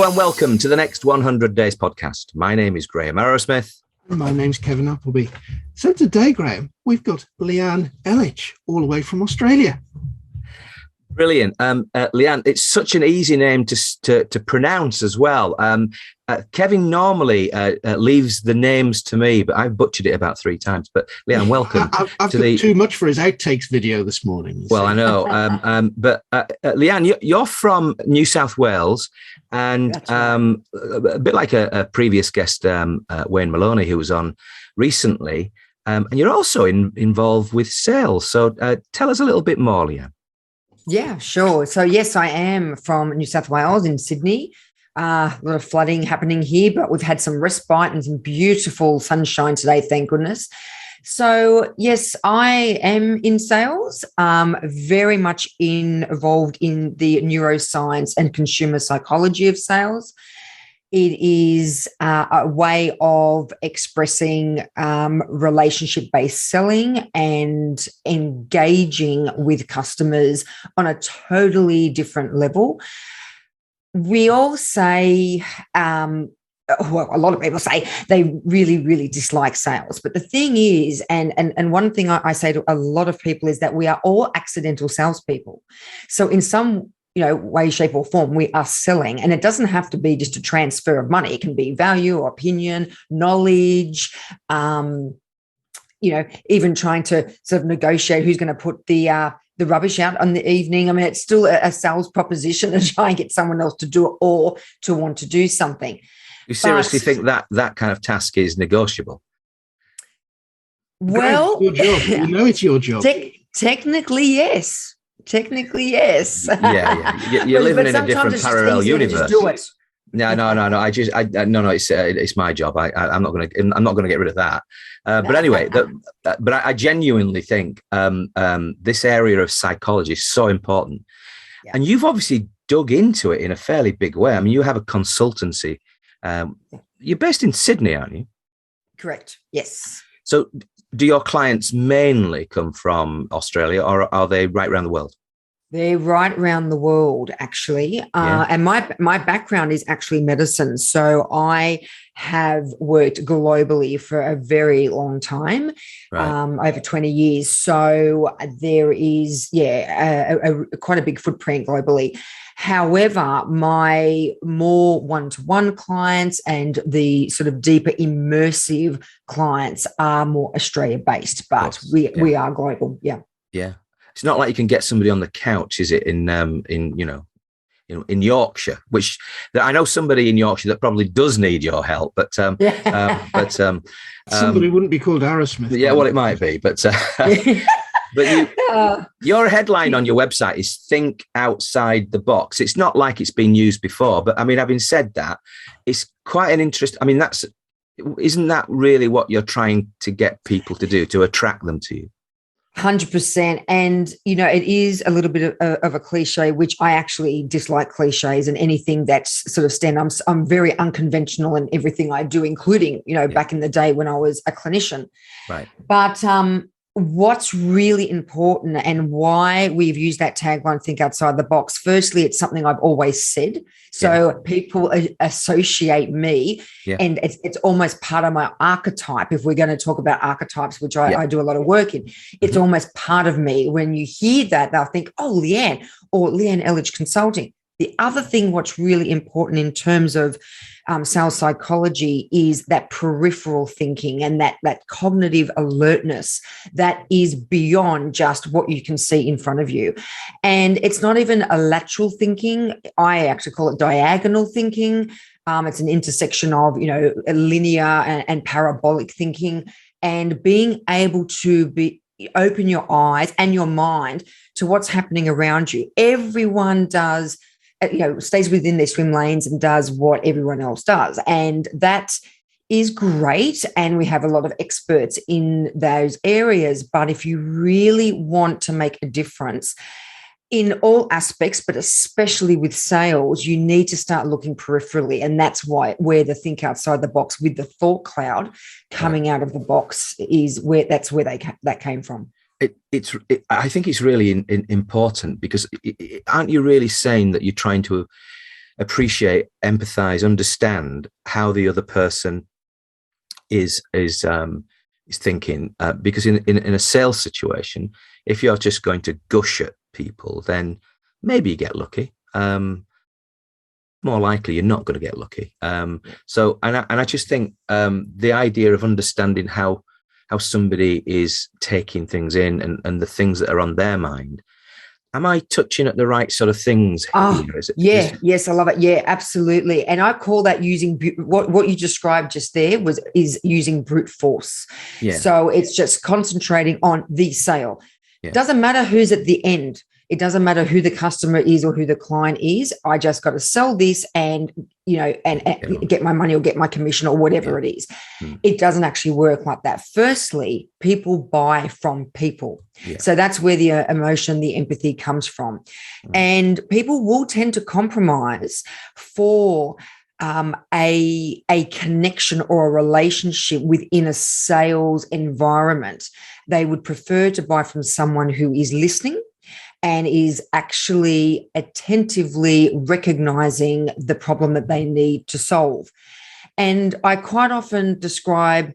and welcome to the Next 100 Days podcast. My name is Graham Arrowsmith. And my name's Kevin Appleby. So today, Graham, we've got Leanne Elich, all the way from Australia. Brilliant. Leanne, it's such an easy name to pronounce as well. Kevin normally leaves the names to me, but I've butchered it about 3 times. But Leanne, welcome. I've got too much for his outtakes video this morning. Well, I know. But Leanne, you're from New South Wales, and right. A bit like a previous guest, Wayne Maloney, who was on recently. And you're also involved with sales. So tell us a little bit more, Leanne. Yeah, sure. So, yes, I am from New South Wales in Sydney. A lot of flooding happening here, but we've had some respite and some beautiful sunshine today, thank goodness. So, yes, I am in sales, very much involved in the neuroscience and consumer psychology of sales. It is a way of expressing relationship-based selling and engaging with customers on a totally different level. We all say, well, a lot of people say they really, really dislike sales. But the thing is, and one thing I say to a lot of people is that we are all accidental salespeople. So in some way, shape or form, we are selling. And it doesn't have to be just a transfer of money. It can be value, opinion, knowledge, even trying to sort of negotiate who's going to put the rubbish out on the evening. I mean, it's still a sales proposition to try and get someone else to do it or to want to do something. You seriously think that kind of task is negotiable? Well, it's your job. You know it's your job. Technically, yes. Technically, yes. Yeah. You're living in a different parallel universe. Do it. No. It's my job. I'm not going to get rid of that. But anyway, but I genuinely think this area of psychology is so important, and you've obviously dug into it in a fairly big way. I mean, you have a consultancy. You're based in Sydney, aren't you? Correct. Yes. So, do your clients mainly come from Australia, or are they right around the world? They're right around the world, actually. And my background is actually medicine. So I have worked globally for a very long time, over 20 years. So there is, quite a big footprint globally. However, my more one-to-one clients and the sort of deeper immersive clients are more Australia-based, but we are global. Yeah. Yeah. It's not like you can get somebody on the couch, is it? In Yorkshire, which I know somebody in Yorkshire that probably does need your help, but somebody wouldn't be called Arrowsmith. Yeah, well, it might be, but your headline on your website is "Think Outside the Box." It's not like it's been used before, but I mean, having said that, it's quite an interest. I mean, isn't that really what you're trying to get people to do, to attract them to you? 100%. And, it is a little bit of a cliche, which I actually dislike cliches and anything that's sort of I'm very unconventional in everything I do, including, back in the day when I was a clinician. Right. But what's really important and why we've used that tagline, think outside the box. Firstly, it's something I've always said. So people associate me and it's almost part of my archetype. If we're going to talk about archetypes, which I do a lot of work in, it's almost part of me. When you hear that, they'll think, oh, Leanne or Leanne Elich Consulting. The other thing, what's really important in terms of sales psychology is that peripheral thinking and that cognitive alertness that is beyond just what you can see in front of you. And it's not even a lateral thinking. I actually call it diagonal thinking. It's an intersection of, linear and parabolic thinking, and being able to open your eyes and your mind to what's happening around you. Everyone does stays within their swim lanes and does what everyone else does. And that is great. And we have a lot of experts in those areas. But if you really want to make a difference in all aspects, but especially with sales, you need to start looking peripherally. And that's where the think outside the box with the thought cloud coming out of the box is that's where that came from. I think it's really important because aren't you really saying that you're trying to appreciate, empathize, understand how the other person is thinking. Because in a sales situation, if you're just going to gush at people, then maybe you get lucky. More likely, you're not going to get lucky. So I just think the idea of understanding how somebody is taking things in and the things that are on their mind. Am I touching at the right sort of things? Oh, yes, I love it. Yeah, absolutely. And I call that using what you described just there is using brute force. Yeah. So it's just concentrating on the sale. Yeah. Doesn't matter who's at the end. It doesn't matter who the customer is or who the client is. I just got to sell this and, and get my money or get my commission or whatever it is. It doesn't actually work like that. Firstly, people buy from people. Yeah. So that's where the emotion, the empathy comes from. And people will tend to compromise for a connection or a relationship within a sales environment. They would prefer to buy from someone who is listening and is actually attentively recognizing the problem that they need to solve. And I quite often describe,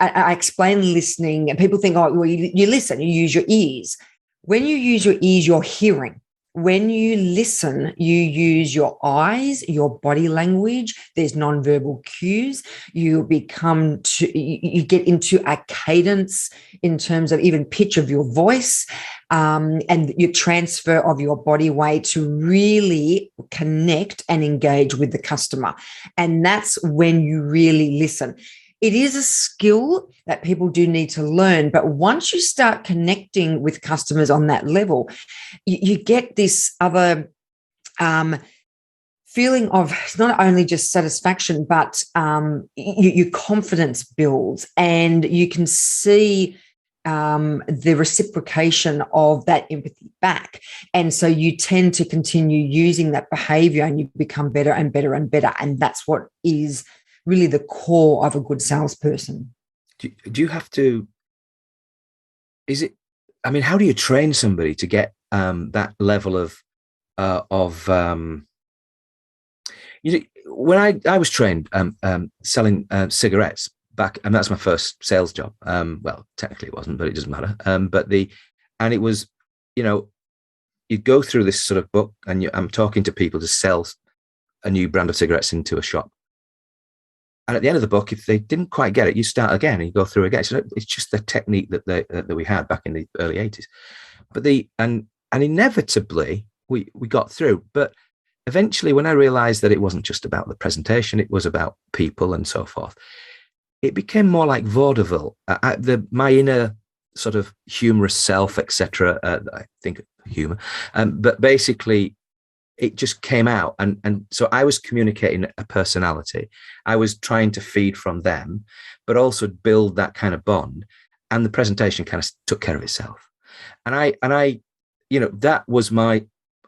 I explain listening, and people think, oh, well, you listen, you use your ears. When you use your ears, you're hearing. When you listen, you use your eyes, your body language. There's nonverbal cues. You get into a cadence in terms of even pitch of your voice, and your transfer of your body weight to really connect and engage with the customer. And that's when you really listen. It is a skill that people do need to learn, but once you start connecting with customers on that level, you get this other feeling of not only just satisfaction, but your confidence builds, and you can see the reciprocation of that empathy back. And so you tend to continue using that behavior, and you become better and better and better. And that's what is really the core of a good salesperson. Do you have to, how do you train somebody to get that level of when I was trained selling cigarettes back, and that's my first sales job. Well, technically it wasn't, but it doesn't matter. And it was, you go through this sort of book, and I'm talking to people to sell a new brand of cigarettes into a shop. And at the end of the book, if they didn't quite get it, you start again and you go through again. So it's just the technique that we had back in the early 80s. But and inevitably we got through. But eventually, when I realized that it wasn't just about the presentation, it was about people and so forth, it became more like vaudeville. My inner sort of humorous self, etc. I think humor, but basically, it just came out. And so I was communicating a personality. I was trying to feed from them, but also build that kind of bond. And the presentation kind of took care of itself. And I that was my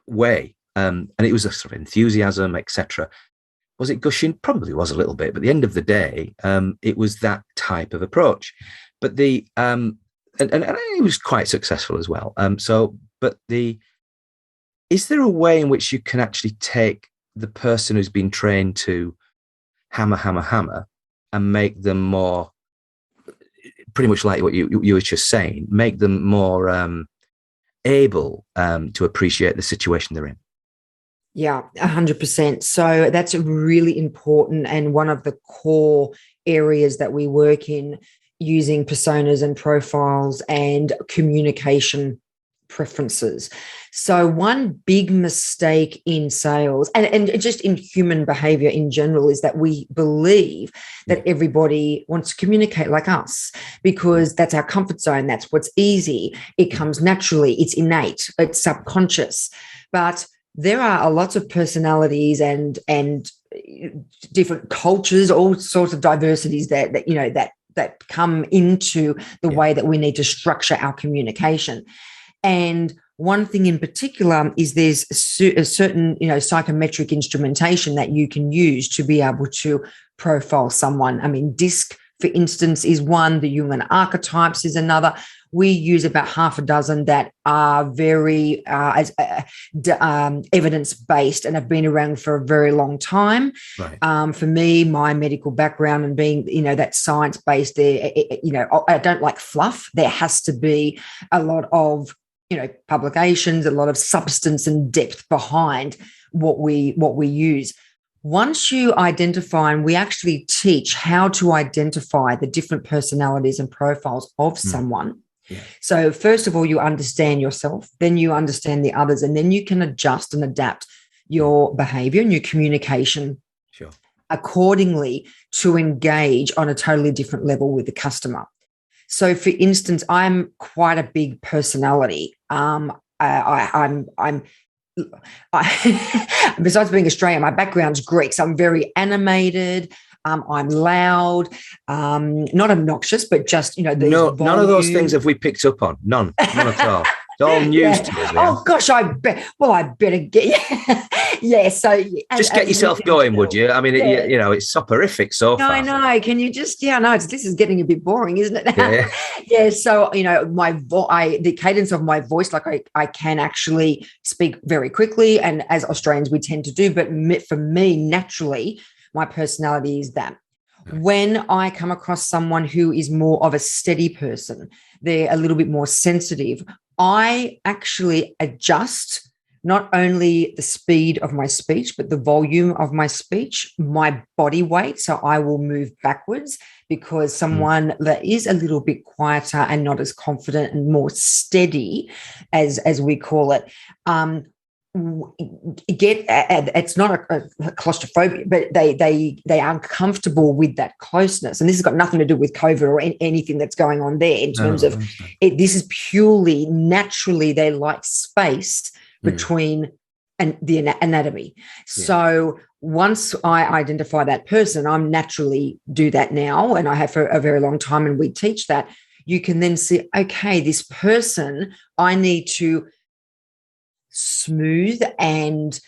way. And it was a sort of enthusiasm, etc. Was it gushing? Probably was a little bit, but at the end of the day, it was that type of approach. But and it was quite successful as well. Is there a way in which you can actually take the person who's been trained to hammer, and make them more, pretty much like what you were just saying, make them more able to appreciate the situation they're in? Yeah, 100%. So that's really important, and one of the core areas that we work in, using personas and profiles and communication preferences. So one big mistake in sales and just in human behavior in general is that we believe that everybody wants to communicate like us because that's our comfort zone. That's what's easy. It comes naturally. It's innate. It's subconscious. But there are lots of personalities and different cultures, all sorts of diversities that come into the way that we need to structure our communication. And one thing in particular is there's a certain, psychometric instrumentation that you can use to be able to profile someone. I mean, DISC for instance, is one. The Jungian archetypes is another. We use about half a dozen that are very evidence-based and have been around for a very long time. Right. For me, my medical background and being, that science-based, there, I don't like fluff. There has to be a lot of, publications, a lot of substance and depth behind what we use. Once you identify, and we actually teach how to identify the different personalities and profiles of someone. Yeah. So first of all, you understand yourself, then you understand the others, and then you can adjust and adapt your behavior and your communication accordingly to engage on a totally different level with the customer. So for instance, I'm quite a big personality. Besides being Australian, my background's Greek, so I'm very animated. I'm loud, not obnoxious, but just, these none of those things volume. have we picked up on. None at all. It's all news to us. Oh gosh, I better get. Yeah, so just get yourself going, would you? I mean, it's soporific so far. I know. Can you just? Yeah, no. This is getting a bit boring, isn't it? Yeah. Yeah. So the cadence of my voice, like I can actually speak very quickly, and as Australians we tend to do. But for me, naturally, my personality is that. When I come across someone who is more of a steady person, they're a little bit more sensitive, I actually adjust not only the speed of my speech, but the volume of my speech, my body weight. So I will move backwards because someone that is a little bit quieter and not as confident and more steady, as we call it, it's not a claustrophobia, but they are comfortable with that closeness. And this has got nothing to do with COVID or anything that's going on there in terms of it. This is purely naturally they like space between the anatomy. So once I identify that person, I'm naturally do that now, and I have for a very long time, and we teach that. You can then see, okay, this person, I need to smooth and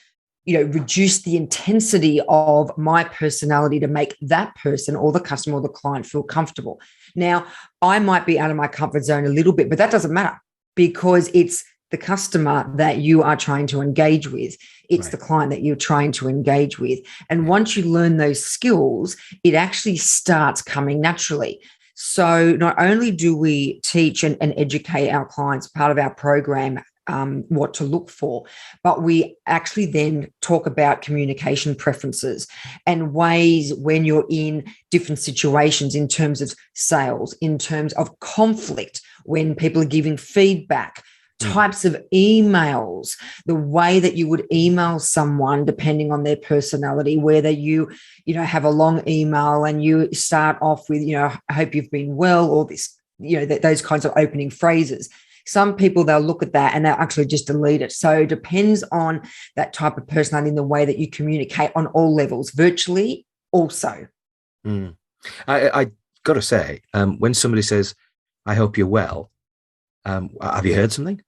reduce the intensity of my personality to make that person or the customer or the client feel comfortable. Now, I might be out of my comfort zone a little bit, but that doesn't matter because it's the customer that you are trying to engage with. It's the client that you're trying to engage with. And once you learn those skills, it actually starts coming naturally. So not only do we teach and educate our clients, part of our program, what to look for, but we actually then talk about communication preferences and ways when you're in different situations in terms of sales, in terms of conflict, when people are giving feedback, types of emails, the way that you would email someone depending on their personality, whether you have a long email and you start off with, I hope you've been well, or this, those kinds of opening phrases. Some people, they'll look at that and they'll actually just delete it. So it depends on that type of personality and the way that you communicate on all levels, virtually also. I got to say, when somebody says, I hope you're well, have you heard something?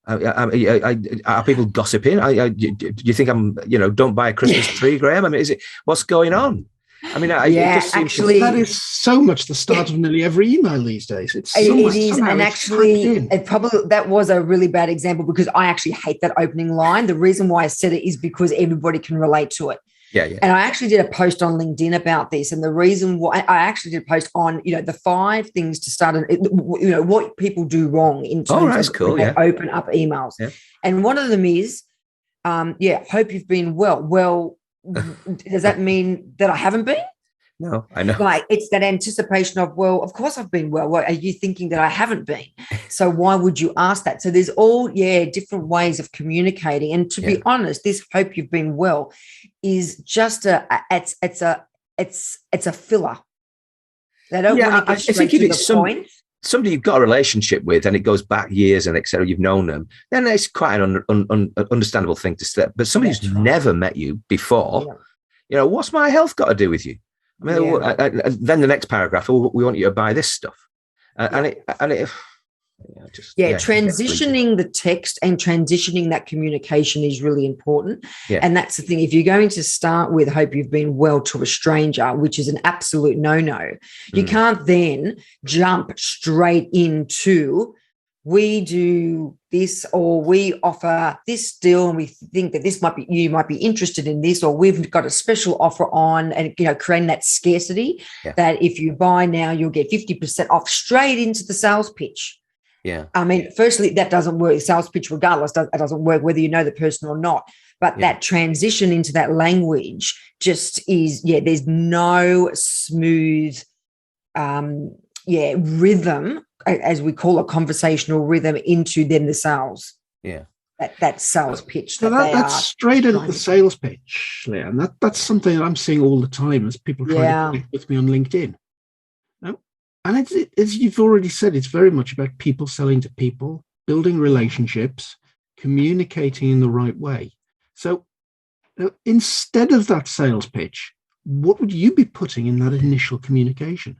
Are people gossiping? Do you think I'm, don't buy a Christmas tree, Graham? I mean, what's going on? I mean, it just seems actually, that is so much the start of nearly every email these days. It is, and actually, that was a really bad example because I actually hate that opening line. The reason why I said it is because everybody can relate to it. Yeah. And I actually did a post on LinkedIn about this, and the reason why I actually did a post on, the 5 things to start, what people do wrong in terms of when they open up emails. Yeah. And one of them is, hope you've been well. Well, does that mean that I haven't been? No, I know. Like, it's that anticipation of, well, of course I've been well. Well, are you thinking that I haven't been? So why would you ask that? So there's all, different ways of communicating. And to be honest, this hope you've been well is just it's a filler. They don't want to get straight to the point. Somebody you've got a relationship with and it goes back years and etc. You've known them, then it's quite an understandable thing to say. But somebody who's never met you before, what's my health got to do with you? I mean, then the next paragraph, we want you to buy this stuff, and it Transitioning the text and transitioning that communication is really important. Yeah. And that's the thing. If you're going to start with hope you've been well to a stranger, which is an absolute no-no, you can't then jump straight into we do this, or we offer this deal and we think that you might be interested in this, or we've got a special offer on, and creating that scarcity that if you buy now you'll get 50% off straight into the sales pitch. Yeah. I mean, firstly, that doesn't work. The sales pitch, regardless, it doesn't work whether you know the person or not. But that transition into that language just is, there's no smooth, rhythm, as we call it, conversational rhythm into then the sales. Yeah. That sales pitch. So that's straight into the sales pitch, Leanne. That's something that I'm seeing all the time as people try to connect with me on LinkedIn. And it's you've already said, it's very much about people selling to people, building relationships, communicating in the right way. So instead of that sales pitch, what would you be putting in that initial communication?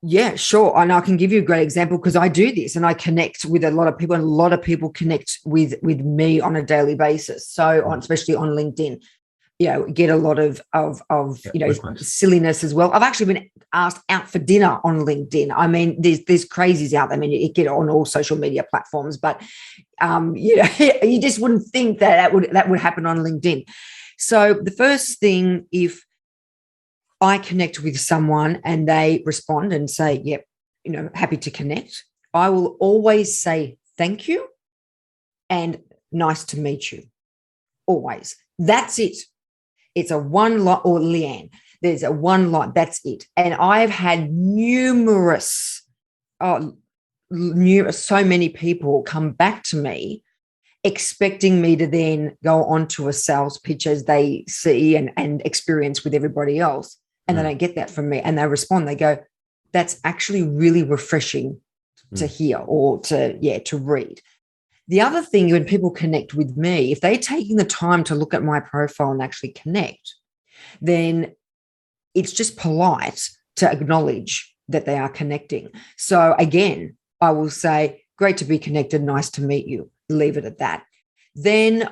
Yeah, sure. And I can give you a great example because I do this and I connect with a lot of people, and a lot of people connect with me on a daily basis. So especially on LinkedIn. Get a lot of silliness as well. I've actually been asked out for dinner on LinkedIn. I mean, there's crazies out there. I mean, you get on all social media platforms, but you just wouldn't think that would happen on LinkedIn. So the first thing, if I connect with someone and they respond and say, "Yep, happy to connect," I will always say thank you and nice to meet you. Always. That's it. It's a one line, or Leanne, there's a one line, that's it. And I've had so many people come back to me expecting me to then go on to a sales pitch as they see and experience with everybody else. And they don't get that from me. And they respond, they go, that's actually really refreshing to hear or to read. The other thing, when people connect with me, if they're taking the time to look at my profile and actually connect, then it's just polite to acknowledge that they are connecting. So again, I will say, great to be connected, nice to meet you. Leave it at that. Then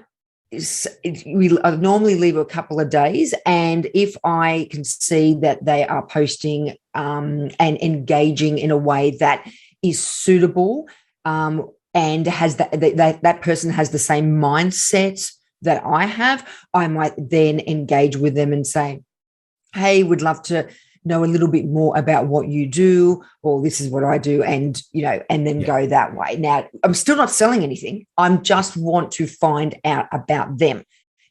I normally leave a couple of days, and if I can see that they are posting and engaging in a way that is suitable, and has that person has the same mindset that I have, I might then engage with them and say, hey, would love to know a little bit more about what you do, or this is what I do, and then go that way. Now, I'm still not selling anything. I just want to find out about them.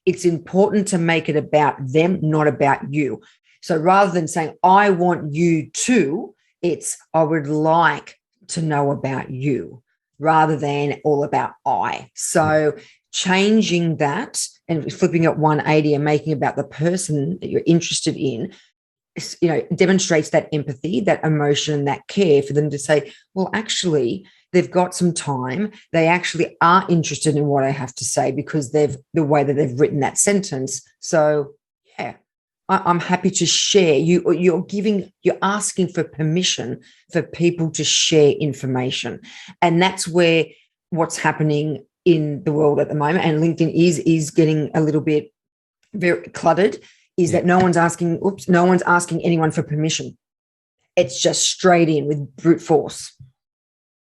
It's important to make it about them, not about you. So rather than saying, I want you to, it's I would like to know about you, rather than all about I. So changing that and flipping it 180 and making about the person that you're interested in, demonstrates that empathy, that emotion, that care for them to say, well, actually, they've got some time. They actually are interested in what I have to say because the way that they've written that sentence. So, yeah, I'm happy to share. You're asking for permission for people to share information. And that's where what's happening in the world at the moment, and LinkedIn is getting a little bit very cluttered, is that no one's asking anyone for permission. It's just straight in with brute force.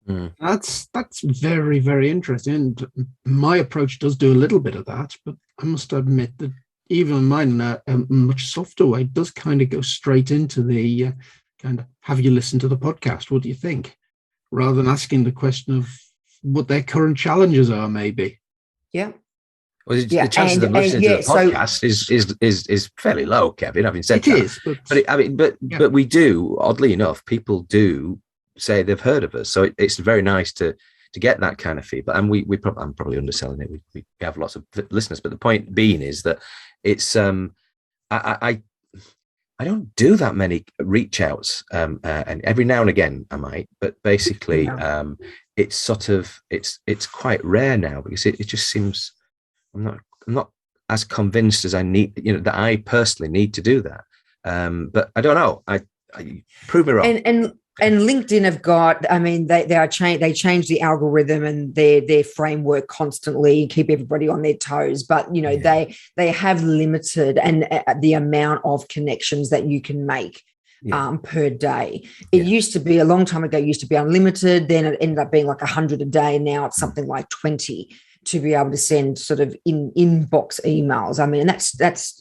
That's very, very interesting. And my approach does do a little bit of that, but I must admit that even mine, a much softer way, does kind of go straight into the kind of, have you listened to the podcast? What do you think? Rather than asking the question of what their current challenges are, maybe. Yeah. Well, the chance of them listening to the podcast is fairly low, Kevin. Having said that, is, but we do, oddly enough, people do say they've heard of us, so it's very nice to get that kind of feedback. And I'm probably underselling it. We have lots of listeners, but the point being is that it's I don't do that many reach outs, and every now and again I might, but basically it's sort of it's quite rare now because it just seems. I'm not as convinced as I need, that I personally need to do that. But I don't know. I prove me wrong. And And LinkedIn have got, I mean, they change the algorithm and their framework constantly, keep everybody on their toes. But they have limited and the amount of connections that you can make per day. It used to be a long time ago. It used to be unlimited. Then it ended up being like 100 a day. Now it's something like 20 to be able to send sort of inbox emails. I mean, that's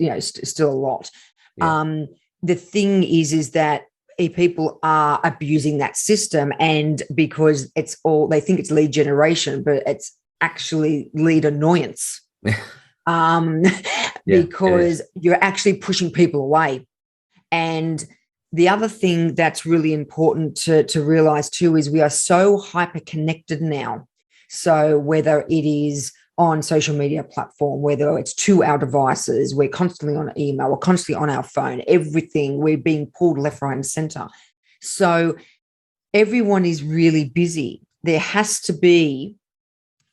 still a lot. Yeah. The thing is that people are abusing that system, and because they think it's lead generation, but it's actually lead annoyance. Because you're actually pushing people away. And the other thing that's really important to realize too is we are so hyper connected now. So whether it is on social media platform, whether it's to our devices, we're constantly on email, we're constantly on our phone, everything, we're being pulled left, right, and center. So everyone is really busy. There has to be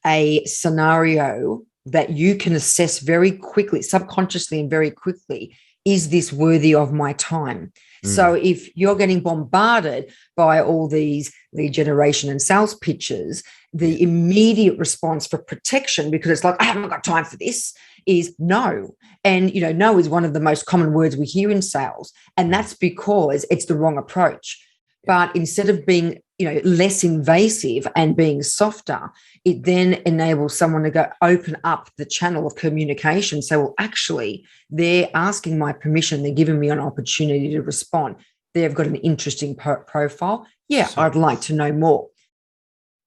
a scenario that you can assess very quickly, subconsciously and very quickly. Is this worthy of my time? So if you're getting bombarded by all these lead generation and sales pitches, the immediate response for protection, because it's like, I haven't got time for this, is no. And, no is one of the most common words we hear in sales. And that's because it's the wrong approach. But instead of being, less invasive and being softer, it then enables someone to go open up the channel of communication. Say, well, actually, they're asking my permission. They're giving me an opportunity to respond. They've got an interesting profile. Yeah, I'd like to know more.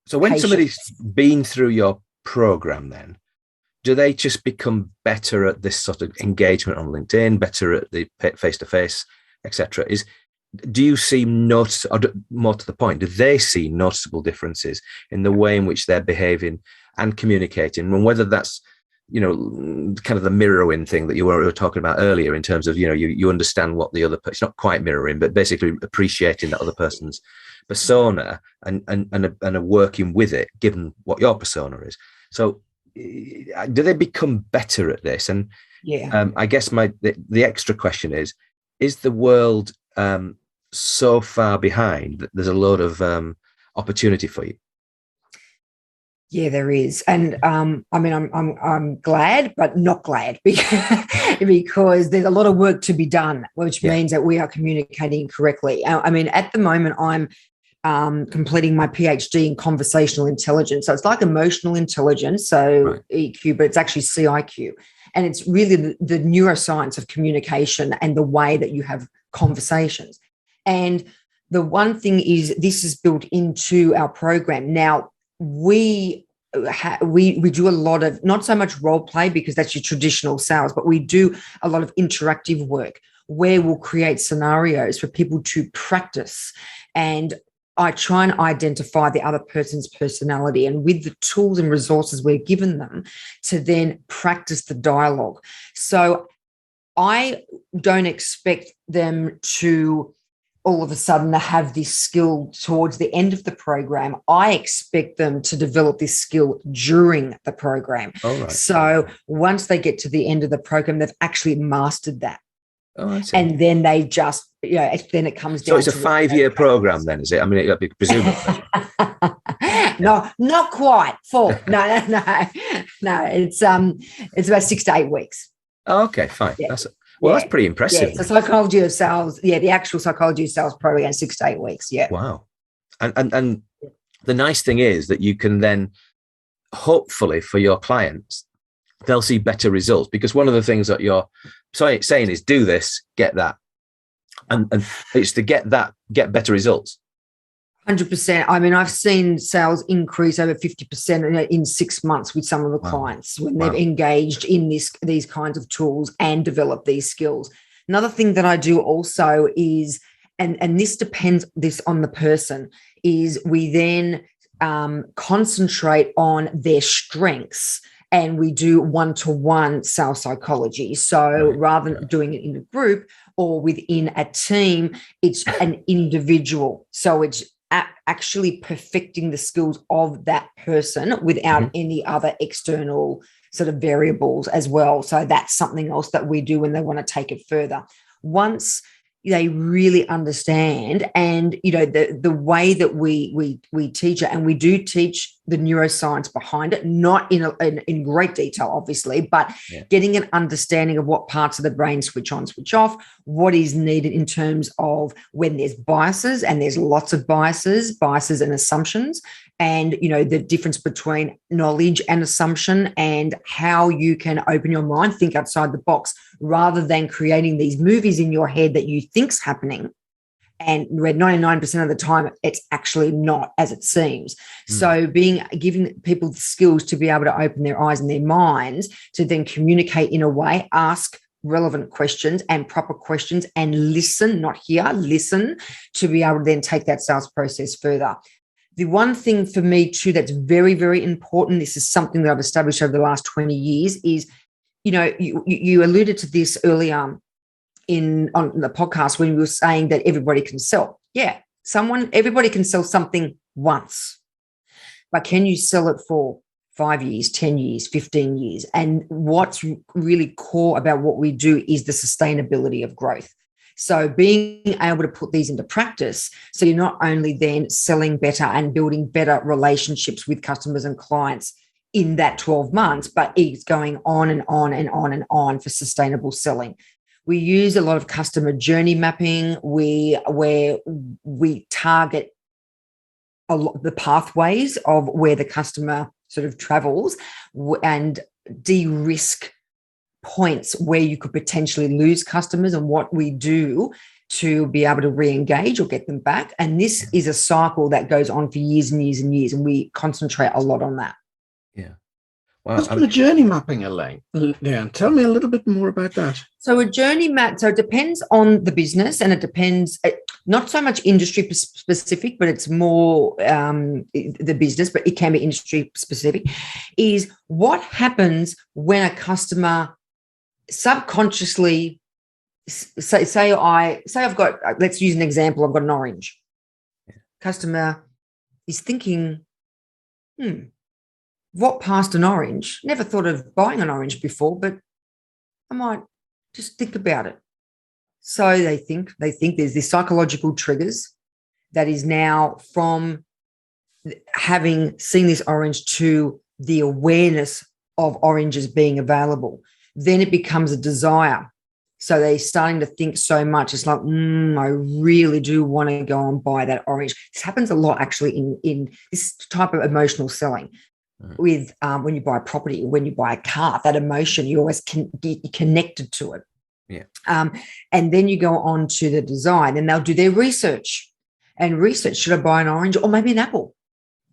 So when somebody's been through your program, then do they just become better at this sort of engagement on LinkedIn, better at the face-to-face, etc.? Do you see more to the point, do they see noticeable differences in the way in which they're behaving and communicating, and whether that's, kind of the mirroring thing that you were talking about earlier, in terms of, you understand what the other person, not quite mirroring, but basically appreciating that other person's persona and are working with it, given what your persona is. So do they become better at this? And I guess the extra question is the world so far behind that there's a lot of opportunity for you? Yeah, there is. And I'm glad, but not glad because there's a lot of work to be done, which means that we are communicating correctly. At the moment, I'm completing my PhD in conversational intelligence. So it's like emotional intelligence, so EQ, but it's actually CIQ. And it's really the neuroscience of communication and the way that you have conversations. And the one thing is, this is built into our program. Now, we do a lot of, not so much role play because that's your traditional sales, but we do a lot of interactive work where we'll create scenarios for people to practice. And I try and identify the other person's personality, and with the tools and resources we're given them to then practice the dialogue. So I don't expect them to all of a sudden to have this skill towards the end of the program. I expect them to develop this skill during the program. So once they get to the end of the program, they've actually mastered that. And then they just, then it comes down. So it's a 5-year program then, is it? Presumably. No, not quite. 4. No. It's about 6 to 8 weeks. Oh, okay, fine. Yeah. That's pretty impressive. Yeah, so psychology of sales. Yeah, the actual psychology of sales program, 6 to 8 weeks. Yeah. Wow. And the nice thing is that you can then, hopefully for your clients, they'll see better results, because one of the things that you're saying is do this, get that. And it's to get better results. 100%. I've seen sales increase over 50% in 6 months with some of the clients when they've engaged in these kinds of tools and developed these skills. Another thing that I do also is, and this depends on the person, is we then concentrate on their strengths, and we do one-to-one sales psychology. So rather than doing it in a group or within a team, it's an individual. So it's actually perfecting the skills of that person without any other external sort of variables as well. So that's something else that we do when they want to take it further. Once they really understand. And, the way that we teach it, and we do teach the neuroscience behind it, not in great detail, obviously, but getting an understanding of what parts of the brain switch on, switch off, what is needed in terms of when there's biases, and there's lots of biases and assumptions, and, the difference between knowledge and assumption, and how you can open your mind, think outside the box, rather than creating these movies in your head that you think's happening. And where 99% of the time, it's actually not as it seems. So giving people the skills to be able to open their eyes and their minds to then communicate in a way, ask relevant questions and proper questions, and listen, not hear, listen, to be able to then take that sales process further. The one thing for me too that's very, very important, this is something that I've established over the last 20 years, is, you alluded to this earlier on the podcast when we were saying that everybody can sell. Yeah, everybody can sell something once, but can you sell it for 5 years, 10 years, 15 years? And what's really core about what we do is the sustainability of growth. So being able to put these into practice, so you're not only then selling better and building better relationships with customers and clients in that 12 months, but it's going on and on and on and on for sustainable selling. We use a lot of customer journey mapping, where we target the pathways of where the customer sort of travels, and de-risk points where you could potentially lose customers, and what we do to be able to re-engage or get them back. And this is a cycle that goes on for years and years and years, and we concentrate a lot on that. Yeah. What's the journey mapping, Elaine? Leanne, tell me a little bit more about that. So a journey map, so it depends on the business, and it depends, not so much industry specific, but it's more the business, but it can be industry specific, is what happens when a customer subconsciously, say I've got, let's use an example, I've got an orange. Customer is thinking, what past an orange? Never thought of buying an orange before, but I might just think about it. So they think there's this psychological triggers that is now from having seen this orange to the awareness of oranges being available. Then it becomes a desire. So they're starting to think so much. It's like, I really do want to go and buy that orange. This happens a lot actually in this type of emotional selling. With when you buy a property, when you buy a car, that emotion, you always can get connected to it. Yeah. And then you go on to the design, and they'll do their research. And research, should I buy an orange or maybe an apple?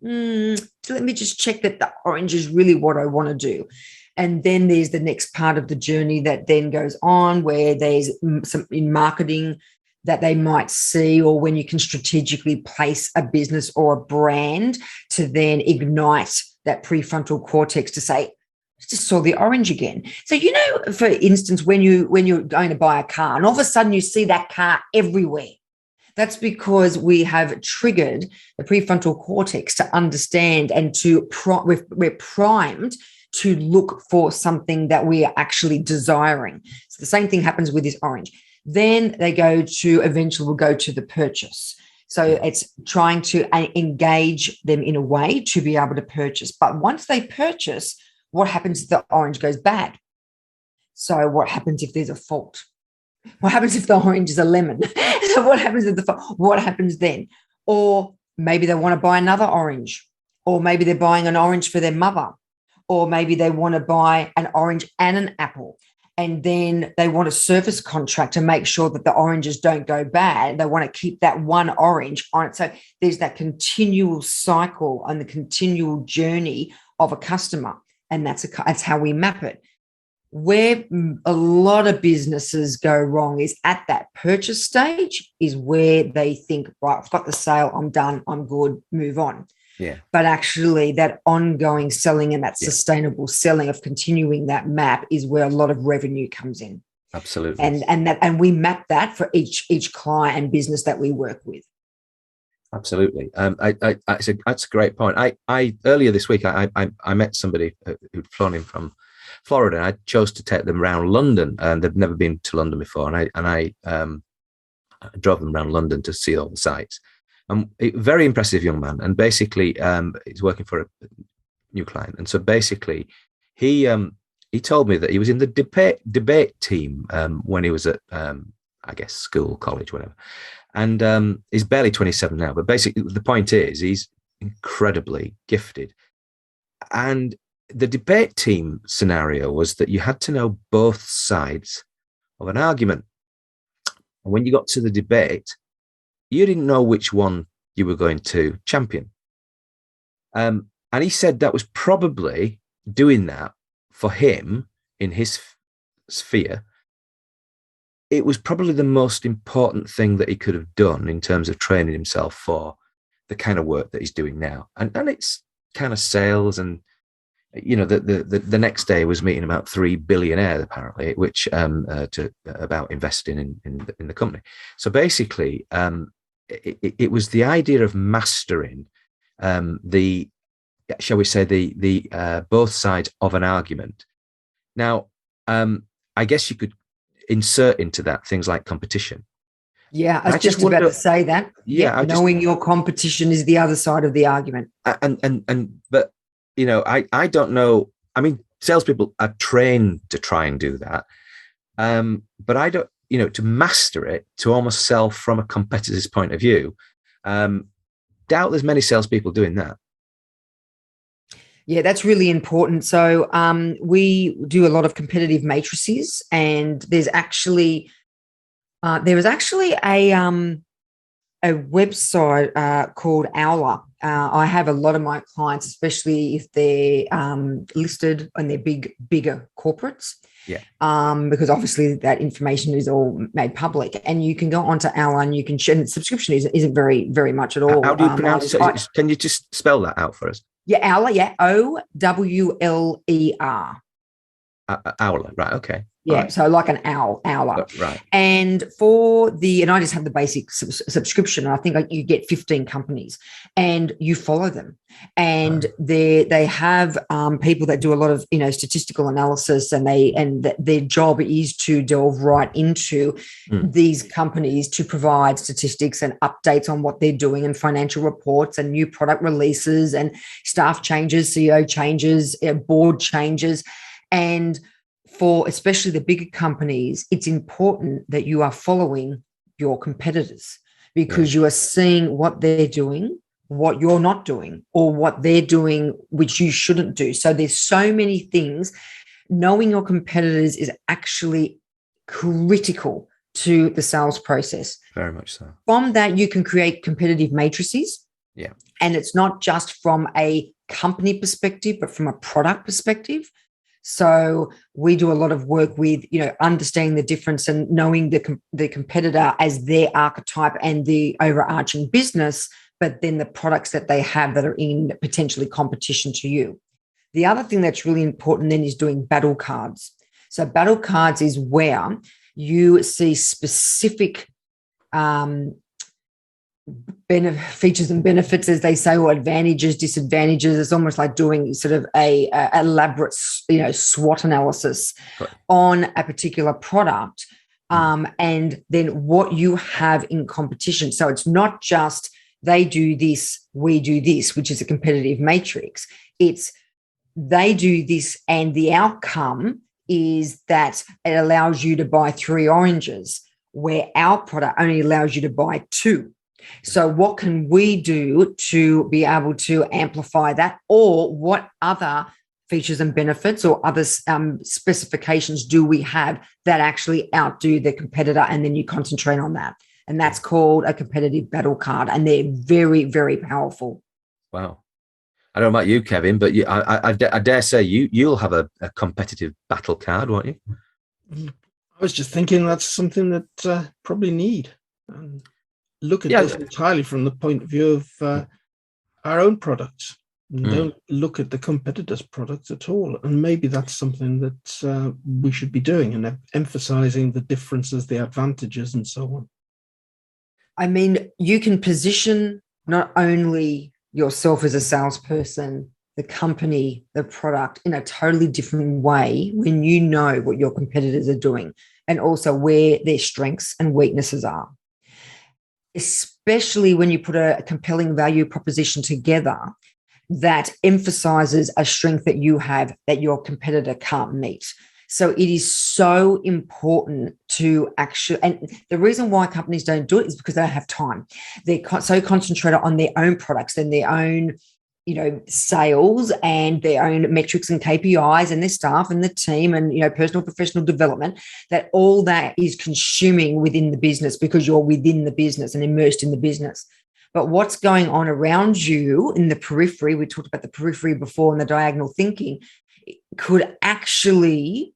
Let me just check that the orange is really what I want to do. And then there's the next part of the journey that then goes on, where there's some in marketing that they might see, or when you can strategically place a business or a brand to then ignite that prefrontal cortex to say, I just saw the orange again. So, for instance, when you're going to buy a car and all of a sudden you see that car everywhere, that's because we have triggered the prefrontal cortex to understand and we're primed to look for something that we are actually desiring. So the same thing happens with this orange. Then eventually we'll go to the purchase. So it's trying to engage them in a way to be able to purchase. But once they purchase, what happens if the orange goes bad? So what happens if there's a fault? What happens if the orange is a lemon? So what happens then? Or maybe they want to buy another orange, or maybe they're buying an orange for their mother, or maybe they want to buy an orange and an apple. And then they want a service contract to make sure that the oranges don't go bad. They want to keep that one orange on it. So there's that continual cycle and the continual journey of a customer. And that's how we map it. Where a lot of businesses go wrong is at that purchase stage is where they think, right, I've got the sale, I'm done, I'm good, move on. Yeah. But actually that ongoing selling and that sustainable selling of continuing that map is where a lot of revenue comes in. Absolutely. And we map that for each client and business that we work with. Absolutely. That's a great point. I earlier this week, I met somebody who'd flown in from Florida, and I chose to take them around London, and they've never been to London before. And I I drove them around London to see all the sites. Very impressive young man. And basically, he's working for a new client. And so basically, he told me that he was in the debate team when he was at, I guess, school, college, whatever. And he's barely 27 now. But basically, the point is, he's incredibly gifted. And the debate team scenario was that you had to know both sides of an argument. And when you got to the debate, you didn't know which one you were going to champion. And he said that was probably doing that for him in his sphere. It was probably the most important thing that he could have done in terms of training himself for the kind of work that he's doing now. And it's kind of sales. And, you know, the next day was meeting about 3 billionaires, apparently, which about investing in the company. So basically, it was the idea of mastering the both sides of an argument. Now, I guess you could insert into that things like competition. Yeah, I was just about to say that. Yeah, knowing your competition is the other side of the argument. But you know, I don't know. I mean, salespeople are trained to try and do that, but I don't. You know, to master it, to almost sell from a competitor's point of view. Doubt there's many salespeople doing that. Yeah, that's really important. So we do a lot of competitive matrices, and there was actually a website called Owler. I have a lot of my clients, especially if they're listed and they're bigger corporates. Yeah. Because obviously that information is all made public, and you can go onto Owler and you can share. And subscription isn't very, very much at all. How do you pronounce it? Can you just spell that out for us? Yeah, Owler. Yeah, Owler. Owler, right? Okay. Yeah, right. So like an owler. Right. And I just have the basic subscription. And I think you get 15 companies, and you follow them. And they have people that do a lot of statistical analysis, and their job is to delve right into these companies to provide statistics and updates on what they're doing, and financial reports and new product releases and staff changes, CEO changes, board changes, and for especially the bigger companies, it's important that you are following your competitors, because you are seeing what they're doing, what you're not doing, or what they're doing, which you shouldn't do. So there's so many things. Knowing your competitors is actually critical to the sales process. Very much so. From that, you can create competitive matrices. Yeah. And it's not just from a company perspective, but from a product perspective. So we do a lot of work with, understanding the difference and knowing the competitor as their archetype and the overarching business, but then the products that they have that are in potentially competition to you. The other thing that's really important then is doing battle cards. So battle cards is where you see specific features and benefits, as they say, or advantages, disadvantages. It's almost like doing sort of a elaborate, SWOT analysis on a particular product, and then what you have in competition. So it's not just they do this, we do this, which is a competitive matrix. It's they do this, and the outcome is that it allows you to buy 3 oranges, where our product only allows you to buy 2. So what can we do to be able to amplify that, or what other features and benefits or other specifications do we have that actually outdo the competitor, and then you concentrate on that. And that's called a competitive battle card, and they're very, very powerful. Wow. I don't know about you, Kevin, but I dare say you'll have a competitive battle card, won't you? I was just thinking that's something that probably need. Look at this entirely from the point of view of our own products. Don't look at the competitors' products at all. And maybe that's something that we should be doing, and emphasizing the differences, the advantages, and so on. I mean, you can position not only yourself as a salesperson, the company, the product in a totally different way when you know what your competitors are doing, and also where their strengths and weaknesses are. especially when you put a compelling value proposition together that emphasizes a strength that you have that your competitor can't meet. So it is so important to actually, and the reason why companies don't do it is because they don't have time. They're so concentrated on their own products and their own, sales and their own metrics and KPIs and their staff and the team and, personal professional development, that all that is consuming within the business because you're within the business and immersed in the business. But what's going on around you in the periphery, we talked about the periphery before and the diagonal thinking, could actually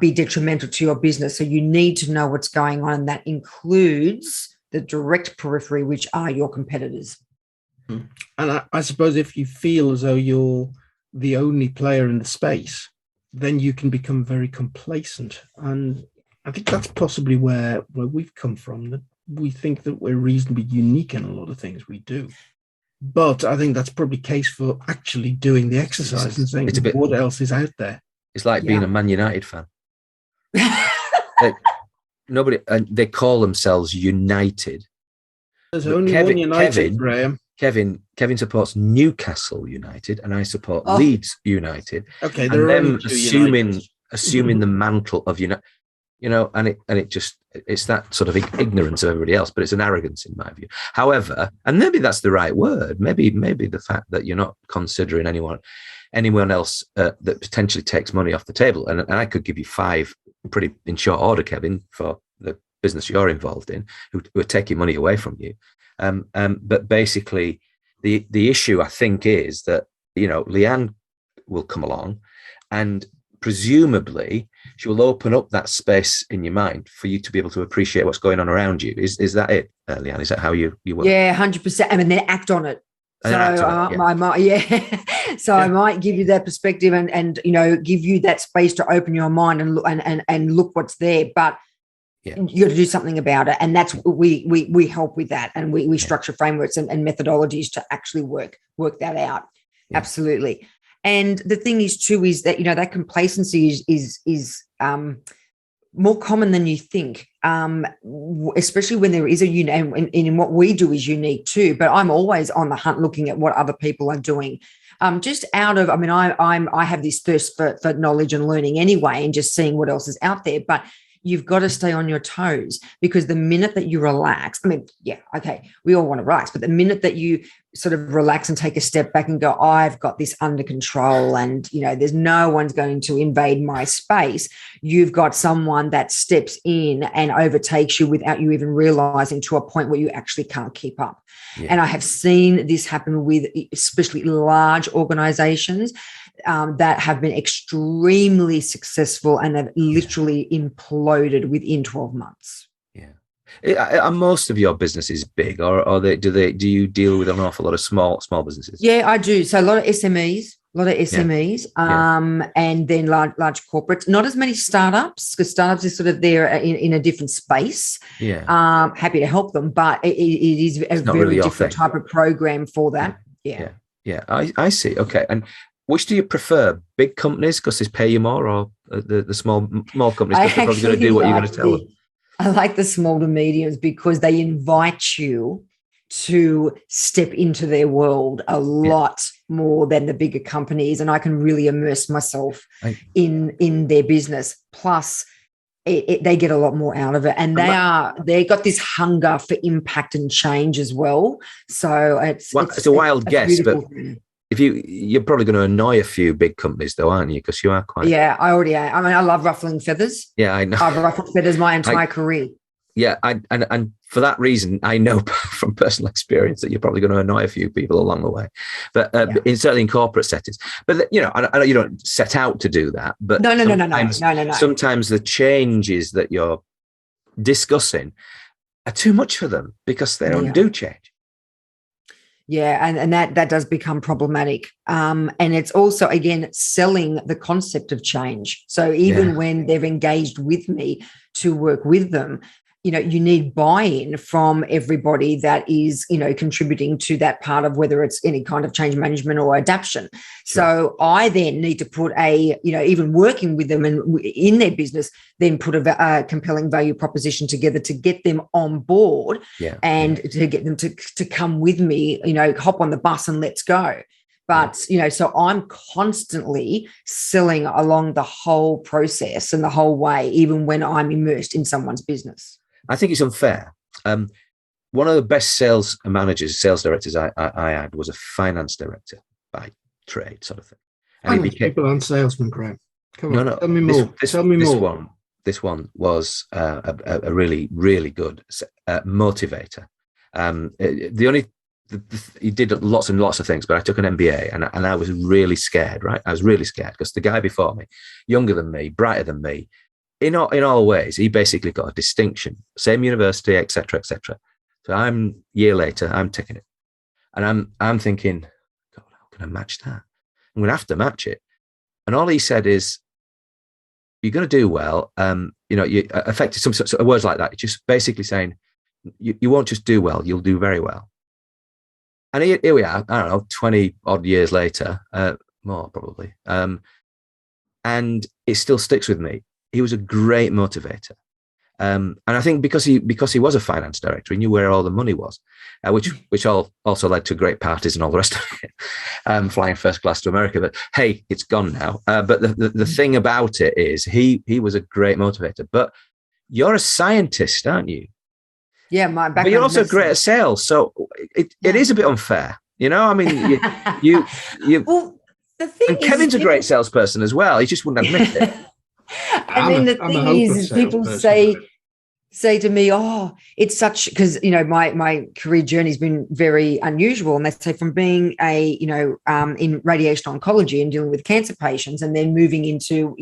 be detrimental to your business. So you need to know what's going on, and that includes the direct periphery, which are your competitors. And I suppose if you feel as though you're the only player in the space, then you can become very complacent. And I think that's possibly where we've come from, that we think that we're reasonably unique in a lot of things we do. But I think that's probably the case for actually doing the exercise and saying, what else is out there? It's like being a Man United fan. They call themselves United. There's only one United, Graham. Kevin supports Newcastle United, and I support Leeds United. Okay, and them assuming the mantle of United, it's that sort of ignorance of everybody else, but it's an arrogance in my view. However, and maybe that's the right word. Maybe the fact that you're not considering anyone else that potentially takes money off the table, and I could give you 5 pretty in short order, Kevin, for the business you're involved in, who are taking money away from you. But basically, the issue I think is that Leanne will come along, and presumably she will open up that space in your mind for you to be able to appreciate what's going on around you. Is that it, Leanne? Is that how you work? Yeah, 100%. And then act on it. I might give you that perspective and give you that space to open your mind and look what's there, but you got to do something about it. And that's we help with that, and we structure frameworks and methodologies to actually work that out. Yeah. Absolutely. And the thing is too is that that complacency is more common than you think, especially when there is and in what we do is unique too. But I'm always on the hunt looking at what other people are doing. Just out of, I have this thirst for knowledge and learning anyway, and just seeing what else is out there. But you've got to stay on your toes, because the minute that you relax, we all want to relax, but the minute that you sort of relax and take a step back and go, I've got this under control, and, there's no one's going to invade my space, you've got someone that steps in and overtakes you without you even realizing, to a point where you actually can't keep up. Yeah. And I have seen this happen with especially large organizations that have been extremely successful and have literally imploded within 12 months. Yeah. Are most of your businesses big, or do you deal with an awful lot of small businesses? Yeah, I do. So a lot of SMEs, and then large corporates. Not as many startups, because startups is sort of there in a different space. Yeah. Happy to help them, but it is a very really different type of program for that. Yeah. I see. Okay. And which do you prefer? Big companies because they pay you more, or the small companies because they're probably going to do what you're going to tell them? I like the small to mediums because they invite you to step into their world a lot more than the bigger companies, and I can really immerse myself in their business. Plus, they get a lot more out of it, and they got this hunger for impact and change as well. So it's a wild guess, but you're probably going to annoy a few big companies, though, aren't you? Because you are quite. Yeah, I already am. I love ruffling feathers. Yeah, I know. I've ruffled feathers my entire career. Yeah, and for that reason, I know from personal experience that you're probably going to annoy a few people along the way, but certainly in corporate settings. But I know you don't set out to do that. But no. Sometimes the changes that you're discussing are too much for them because they don't do change. Yeah, and that does become problematic. And it's also, again, selling the concept of change. So even when they've engaged with me to work with them, you need buy-in from everybody that is, contributing to that part of whether it's any kind of change management or adaptation. Sure. So I then need to put even working with them and in their business, then put a compelling value proposition together to get them on board and to get them to come with me, hop on the bus and let's go. But, so I'm constantly selling along the whole process and the whole way, even when I'm immersed in someone's business. I think it's unfair. One of the best sales directors I had was a finance director by trade, sort of thing. And people aren't salesmen, Graham. Come on, tell me more. Tell me more. This one was a really, really good motivator. He did lots and lots of things, but I took an MBA and I was really scared, right? I was really scared because the guy before me, younger than me, brighter than me, in all ways, he basically got a distinction, same university, etc., etc. So a year later, I'm taking it. And I'm thinking, God, how can I match that? I'm going to have to match it. And all he said is, you're going to do well. You affected some sort of words like that. Just basically saying, you won't just do well, you'll do very well. And here we are, I don't know, 20 odd years later, more probably. And it still sticks with me. He was a great motivator. And I think because he was a finance director, he knew where all the money was, which also led to great parties and all the rest of it, flying first class to America. But hey, it's gone now. But the thing about it is he was a great motivator. But you're a scientist, aren't you? Yeah, my background. But you're also great at sales, so it is a bit unfair. I mean, you. Well, the thing and Kevin's a great salesperson as well. He just wouldn't admit it. The thing is people say to me, oh, it's such, because, my career journey has been very unusual. And they say from being in radiation oncology and dealing with cancer patients and then moving into,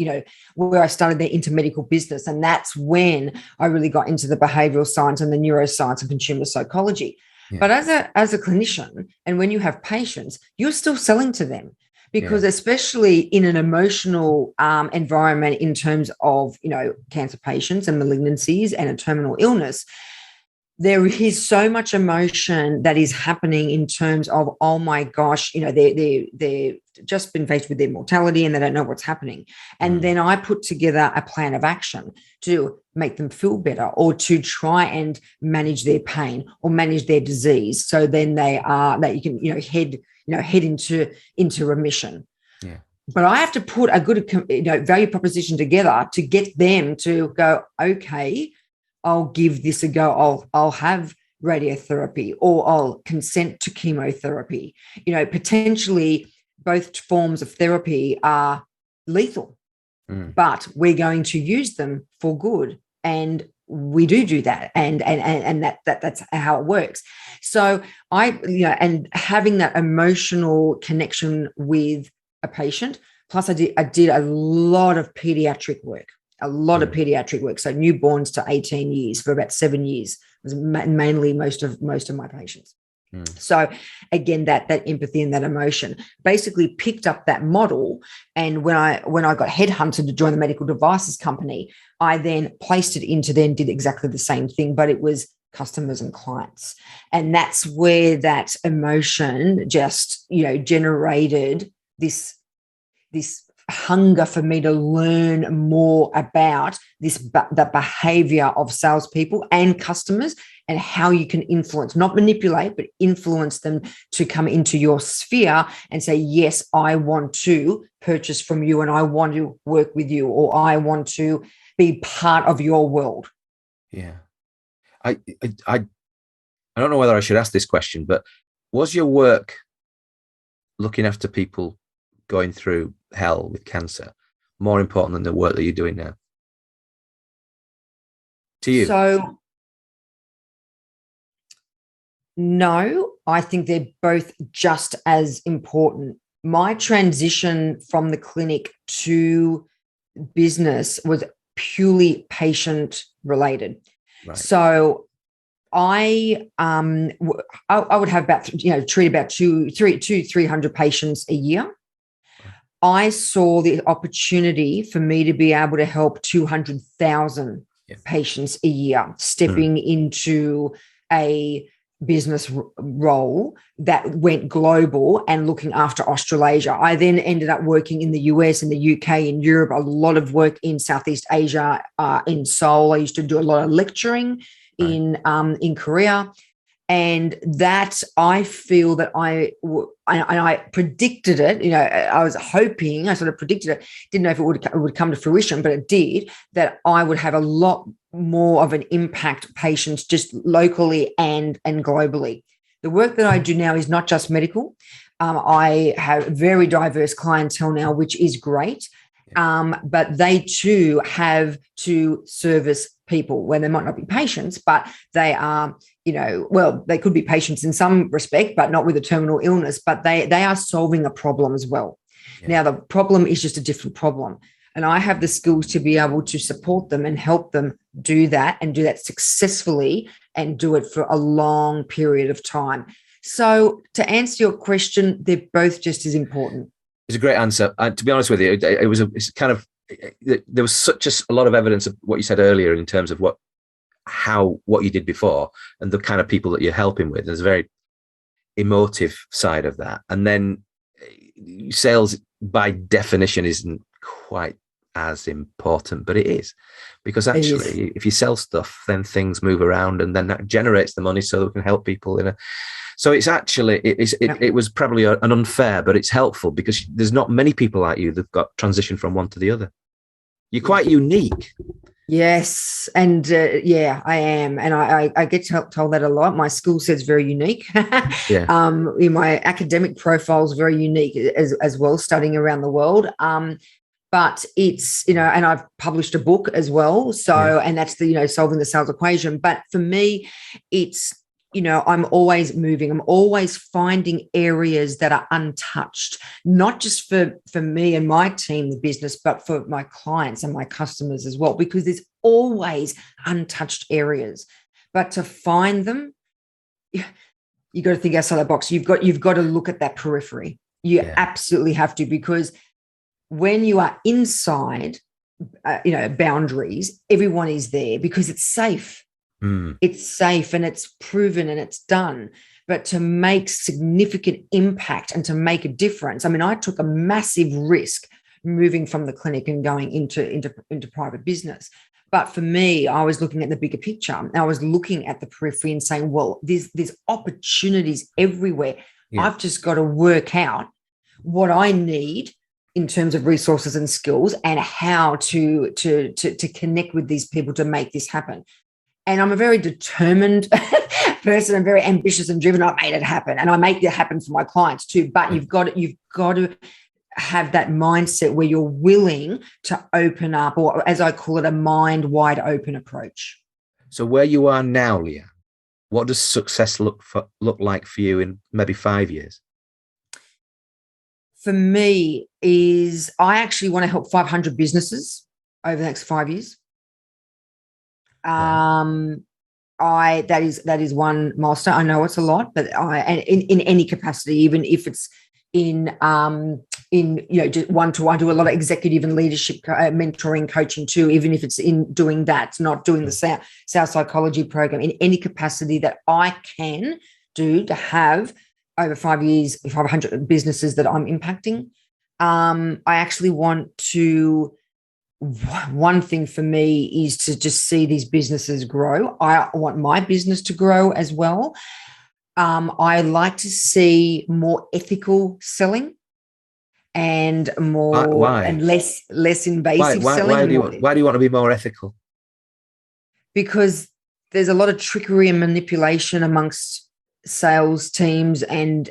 where I started into medical business. And that's when I really got into the behavioral science and the neuroscience and consumer psychology. Yeah. But as a clinician, and when you have patients, you're still selling to them. Because especially in an emotional environment in terms of, cancer patients and malignancies and a terminal illness, there is so much emotion that is happening in terms of, oh my gosh, they're just been faced with their mortality and they don't know what's happening. And then I put together a plan of action to make them feel better or to try and manage their pain or manage their disease. So then that you can, head into remission. Yeah. But I have to put a good, value proposition together to get them to go, okay, I'll give this a go. I'll have radiotherapy or I'll consent to chemotherapy. Potentially both forms of therapy are lethal, but we're going to use them for good. And we do that. And that's how it works. So and having that emotional connection with a patient, plus I did a lot of pediatric work. So newborns to 18 years for about 7 years was mainly most of my patients. So again, that empathy and that emotion basically picked up that model. And when I got headhunted to join the medical devices company, I then placed it into then did exactly the same thing, but it was customers and clients. And that's where that emotion just, generated this hunger for me to learn more about the behavior of salespeople and customers and how you can influence, not manipulate, but influence them to come into your sphere and say, yes, I want to purchase from you and I want to work with you or I want to be part of your world. Yeah. I don't know whether I should ask this question, but was your work looking after people going through hell with cancer more important than the work that you're doing now to you? So no, I think they're both just as important. My transition from the clinic to business was purely patient related. Right. So I would have about, treat about 300 patients a year. I saw the opportunity for me to be able to help 200,000 patients a year, stepping into a business role that went global and looking after Australasia. I then ended up working in the US, in the UK, in Europe, a lot of work in Southeast Asia, in Seoul. I used to do a lot of lecturing in Korea. And that I feel that I predicted it, I was hoping, I sort of predicted it, didn't know if it would come to fruition, but it did, that I would have a lot more of an impact patients just locally and globally. The work that I do now is not just medical. I have very diverse clientele now, which is great. But they too have to service people when they might not be patients, but they are, they could be patients in some respect, but not with a terminal illness, but they are solving a problem as well. Yeah. Now, the problem is just a different problem. And I have the skills to be able to support them and help them do that, and do that successfully, and do it for a long period of time. So to answer your question, they're both just as important. It's a great answer. To be honest with you, there was such a lot of evidence of what you said earlier in terms of what you did before and the kind of people that you're helping with. There's a very emotive side of that. And then sales by definition isn't quite as important, but it is, because actually if you sell stuff, then things move around, and then that generates the money so we can help people so it's actually, it was probably an unfair, but it's helpful because there's not many people like you that've got transition from one to the other. You're quite unique. Yes. And I am. And I get told that a lot. My skill set's very unique. My academic profile is very unique as well, studying around the world. But it's, and I've published a book as well. So, and that's the, solving the sales equation. But for me, it's, I'm always moving. I'm always finding areas that are untouched, not just for me and my team, the business, but for my clients and my customers as well, because there's always untouched areas. But to find them, you got to think outside the box. You've got to look at that periphery. You absolutely have to, because when you are inside, boundaries, everyone is there because it's safe. It's safe and it's proven and it's done. But to make significant impact and to make a difference, I took a massive risk moving from the clinic and going into private business. But for me, I was looking at the bigger picture. I was looking at the periphery and saying, well, there's opportunities everywhere. Yeah. I've just got to work out what I need in terms of resources and skills, and how to connect with these people to make this happen. And I'm a very determined person. I'm very ambitious and driven. I made it happen, and I make it happen for my clients too. But you've got to have that mindset where you're willing to open up, or as I call it, a mind wide open approach. So where you are now, Leanne, what does success look like for you in maybe 5 years? For me, is I actually want to help 500 businesses over the next 5 years. That is one milestone. I know it's a lot, but in any capacity, even if it's in just one-to-one, do a lot of executive and leadership mentoring, coaching too. Even if it's in doing that, not doing the sales psychology program, in any capacity that I can do to have over 5 years, 500 businesses that I'm impacting. I actually want to. One thing for me is to just see these businesses grow. I want my business to grow as well. I like to see more ethical selling and and less invasive selling. Why do you want to be more ethical? Because there's a lot of trickery and manipulation amongst sales teams and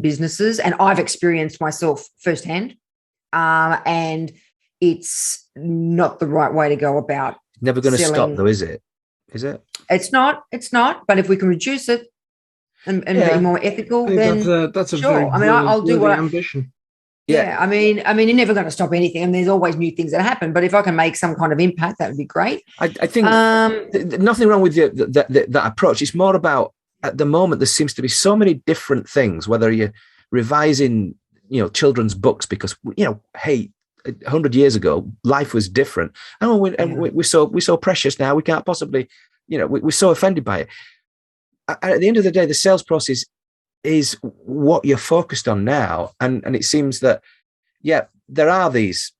businesses, and I've experienced myself firsthand. And it's not the right way to go about. Never going to stop though, is it? Is it? It's not. But if we can reduce it and be more ethical, then that's a sure. Very I'll do what ambition. Yeah. I mean, you're never going to stop anything, and there's always new things that happen. But if I can make some kind of impact, that would be great. I think nothing wrong with that approach. It's more about, at the moment, there seems to be so many different things. Whether you're revising, children's books because hey, 100 years ago, life was different. And we're so precious now. We can't possibly, we're so offended by it. At the end of the day, the sales process is what you're focused on now. And it seems that, there are these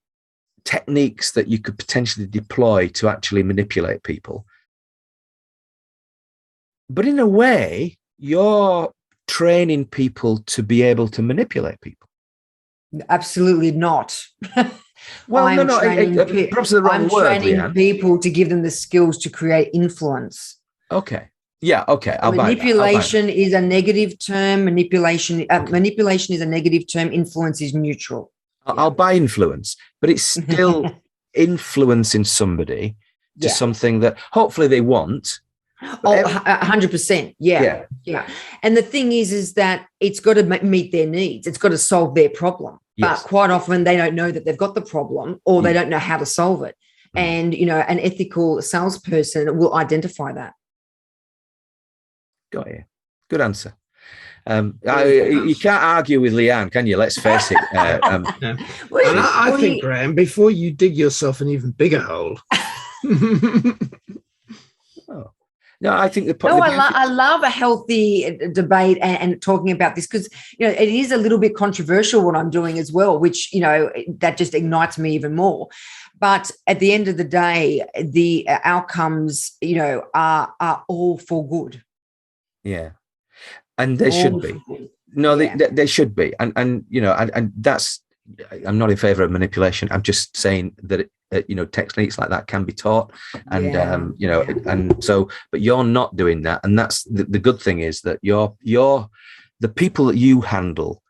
techniques that you could potentially deploy to actually manipulate people. But in a way, you're training people to be able to manipulate people. Absolutely not. Well, perhaps the wrong word, I'm training Leanne. people to give them the skills to create influence. Okay. Yeah. Okay. Manipulation is a negative term. Manipulation is a negative term. Influence is neutral. I'll buy influence, but it's still influencing somebody to something that hopefully they want. 100%. Yeah. And the thing is that it's got to meet their needs. It's got to solve their problem. But quite often they don't know that they've got the problem, or they don't know how to solve it. And, an ethical salesperson will identify that. Got you. Good answer. You can't argue with Leanne, can you? Let's face it. I think, Graham, before you dig yourself an even bigger hole. No, I think I love a healthy debate and talking about this, because it is a little bit controversial what I'm doing as well, which that just ignites me even more. But at the end of the day, the outcomes are all for good. Yeah, and there should be. No, they should be, and that's. I'm not in favor of manipulation. I'm just saying that techniques like that can be taught, and and so, but you're not doing that, and that's the good thing is that you're the people that you handle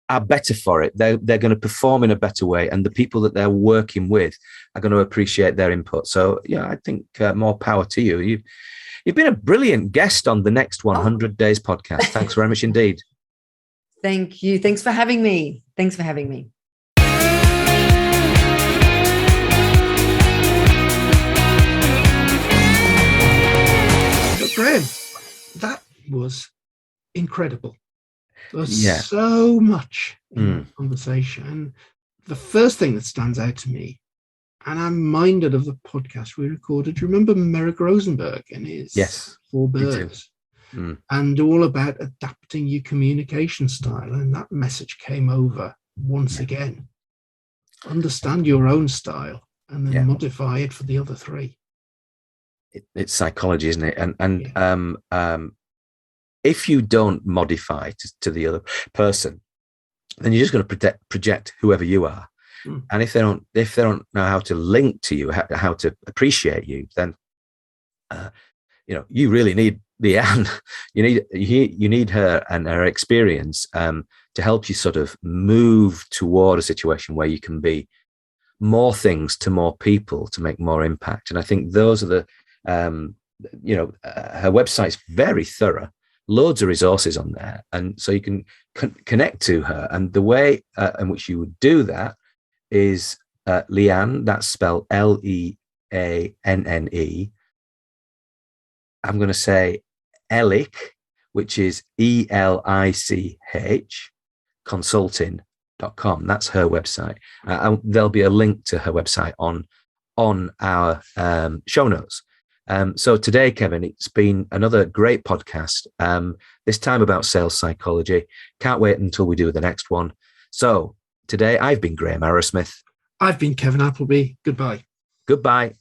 are better for it. They're going to perform in a better way, and the people that they're working with are going to appreciate their input. So I think more power to you. You've been a brilliant guest on the Next 100 Days podcast. Thanks very much indeed. Thank you. Thanks for having me. But Graham, that was incredible. There was so much in the conversation. The first thing that stands out to me, and I'm minded of the podcast we recorded. Do you remember Merrick Rosenberg and his 4 birds? And all about adapting your communication style. And that message came over once again. Understand your own style and then modify it for the other 3. It's psychology, isn't it? And if you don't modify to the other person, then you're just going to project whoever you are. And if they don't know how to link to you, how to appreciate you, then you really need Leanne. You need her and her experience to help you sort of move toward a situation where you can be more things to more people to make more impact. And I think those are the her website's very thorough, loads of resources on there, and so you can connect to her. And the way in which you would do that is Leanne, that's spelled Leanne. I'm going to say Elich, which is ELICH, consulting.com. That's her website. There'll be a link to her website on our show notes. So today, Kevin, it's been another great podcast, this time about sales psychology. Can't wait until we do the next one. So today, I've been Graham Arrowsmith. I've been Kevin Appleby. Goodbye. Goodbye.